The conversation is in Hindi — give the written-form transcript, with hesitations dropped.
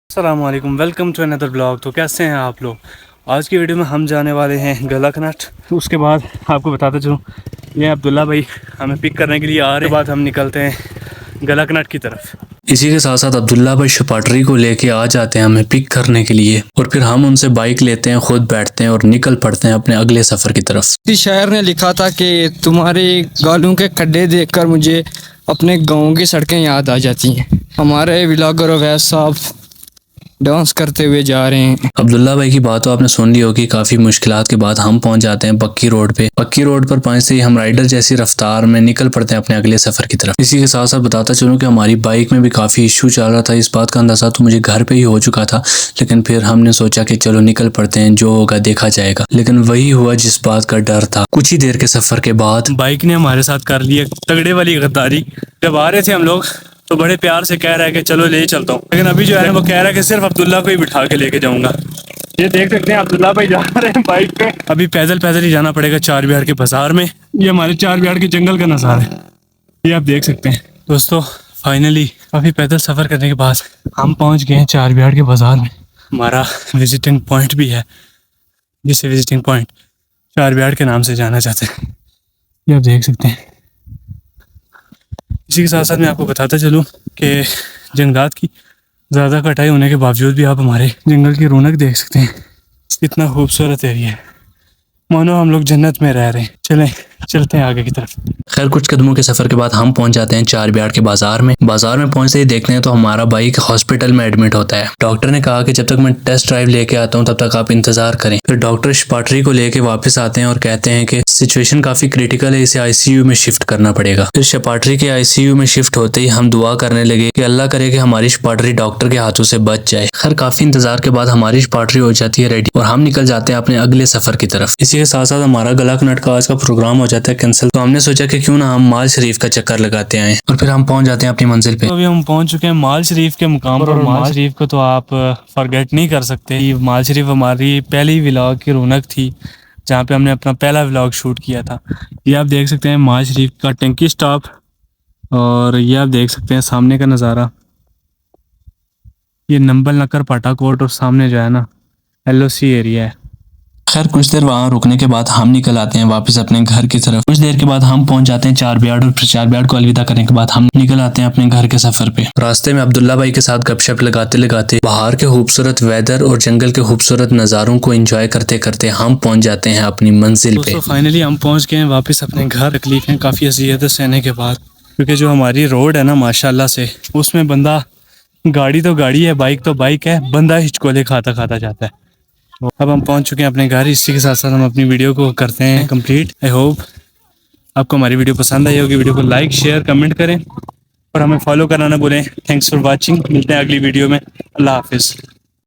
अस्सलाम वालेकुम, वेलकम टू अनदर ब्लॉग। तो कैसे हैं आप लोग। आज की वीडियो में हम जाने वाले हैं गलकनट। उसके बाद आपको बताते चलूँ, ये अब्दुल्ला भाई हमें पिक करने के लिए आ रहे हैं। बाद हम निकलते हैं गलकनट की तरफ। इसी के साथ साथ अब्दुल्ला भाई शपाटरी को लेके आ जाते हैं हमें पिक करने के लिए, और फिर हम उनसे बाइक लेते हैं, खुद बैठते हैं और निकल पड़ते हैं अपने अगले सफर की तरफ। किसी शायर ने लिखा था कि तुम्हारे गालों के खड्डे देखकर मुझे अपने गांव की सड़कें याद आ जाती हैं। हमारे व्लॉगर अवैस साहब डांस करते हुए जा रहे हैं। अब्दुल्ला भाई की बात तो आपने सुन ली होगी। काफी मुश्किलात के बाद हम पहुंच जाते हैं पक्की रोड पे। पक्की रोड पर पहुंचते ही हम राइडर जैसी रफ्तार में निकल पड़ते हैं अपने अगले सफर की तरफ। इसी के साथ साथ बताता चलूं कि हमारी बाइक में भी काफी इशू चल रहा था। इस बात का अंदाजा तो मुझे घर पे ही हो चुका था, लेकिन फिर हमने सोचा कि चलो निकल पड़ते हैं, जो होगा देखा जाएगा। लेकिन वही हुआ जिस बात का डर था। कुछ ही देर के सफर के बाद बाइक ने हमारे साथ कर लिया तगड़े वाली गद्दारी। जब आ रहे थे हम लोग तो बड़े प्यार से कह रहा है कि चलो ले चलता हूँ, लेकिन अभी जो है वो कह रहा है कि सिर्फ अब्दुल्ला को ही बिठा के लेके जाऊंगा। ये देख सकते हैं अब्दुल्ला भाई जा रहे हैं बाइक पे। अभी पैदल पैदल ही जाना पड़ेगा चार बिहार के बाजार में। ये हमारे चार बिहार के जंगल का नज़ारा है, ये आप देख सकते हैं। दोस्तों फाइनली काफ़ी पैदल सफ़र करने के बाद हम पहुँच गए हैं चार बिहार के बाजार में। हमारा विजिटिंग पॉइंट भी है, जिसे विजिटिंग पॉइंट चार बिहार के नाम से जाना चाहते हैं। ये आप देख सकते हैं। इसी के साथ साथ मैं आपको बताता चलूँ कि जंगलात की ज़्यादा कटाई होने के बावजूद भी आप हमारे जंगल की रौनक देख सकते हैं। इतना खूबसूरत एरिया है, मानो हम लोग जन्नत में रह रहे हैं। चलें चलते हैं आगे की तरफ। खैर कुछ कदमों के सफर के बाद हम पहुंच जाते हैं चार बिहार के बाजार में। बाजार में पहुंचते ही देखते हैं तो हमारा बाइक हॉस्पिटल में एडमिट होता है। डॉक्टर ने कहा कि जब तक मैं टेस्ट ड्राइव लेके आता हूं तब तक आप इंतजार करें। फिर डॉक्टर शपाटरी को लेके वापस आते हैं और कहते हैं कि सिचुएशन काफी क्रिटिकल है, इसे आईसीयू में शिफ्ट करना पड़ेगा। फिर शपाटरी के आईसीयू में शिफ्ट होते ही हम दुआ करने लगे कि अल्लाह करे कि हमारी शपाटरी डॉक्टर के हाथों से बच जाए। खैर काफी इंतजार के बाद हमारी शपाटरी हो जाती है रेडी और हम निकल जाते हैं अपने अगले सफर की तरफ। इसी के साथ साथ हमारा गलकनट का आज का प्रोग्राम हो जाता है कैंसिल। तो हमने सोचा कि क्यों ना हम माल शरीफ का चक्कर लगाते आए, और फिर हम पहुंच जाते हैं अपनी मंजिल पे। तो अभी हम पहुंच चुके हैं माल शरीफ के मुकाम पर। और माल शरीफ को तो आप फॉरगेट नहीं कर सकते। ये माल शरीफ हमारी पहली व्लॉग की रौनक थी, जहाँ पे हमने अपना पहला व्लॉग शूट किया था। ये आप देख सकते हैं माल शरीफ का टंकी स्टॉप, और ये आप देख सकते हैं सामने का नज़ारा। ये नंबल नकर पाटाकोट, और सामने जो है ना LOC एरिया है। खैर कुछ देर वहाँ रुकने के बाद हम निकल आते हैं वापस अपने घर की तरफ। कुछ देर के बाद हम पहुंच जाते हैं चार बिहार, और फिर चार बिहार को अलविदा करने के बाद हम निकल आते हैं अपने घर के सफर पे। रास्ते में अब्दुल्ला भाई के साथ गपशप लगाते लगाते बाहर के खूबसूरत वेदर और जंगल के खूबसूरत नज़ारों को एंजॉय करते करते हम पहुंच जाते हैं अपनी मंजिल पे। तो फाइनली हम पहुंच गए हैं वापस अपने घर। तकलीफें काफ़ी अज़ियतें सहने के बाद, क्योंकि जो हमारी रोड है ना माशाल्लाह से, उसमें बंदा, गाड़ी तो गाड़ी है, बाइक तो बाइक है, बंदा हिचकोले खाता खाता जाता है। अब हम पहुंच चुके हैं अपने घर। इसी के साथ साथ हम अपनी वीडियो को करते हैं कंप्लीट। आई होप आपको हमारी वीडियो पसंद आई होगी। वीडियो को लाइक शेयर कमेंट करें और हमें फॉलो करना ना भूलें। Thanks for watching. मिलते हैं अगली वीडियो में। अल्लाह हाफिज़।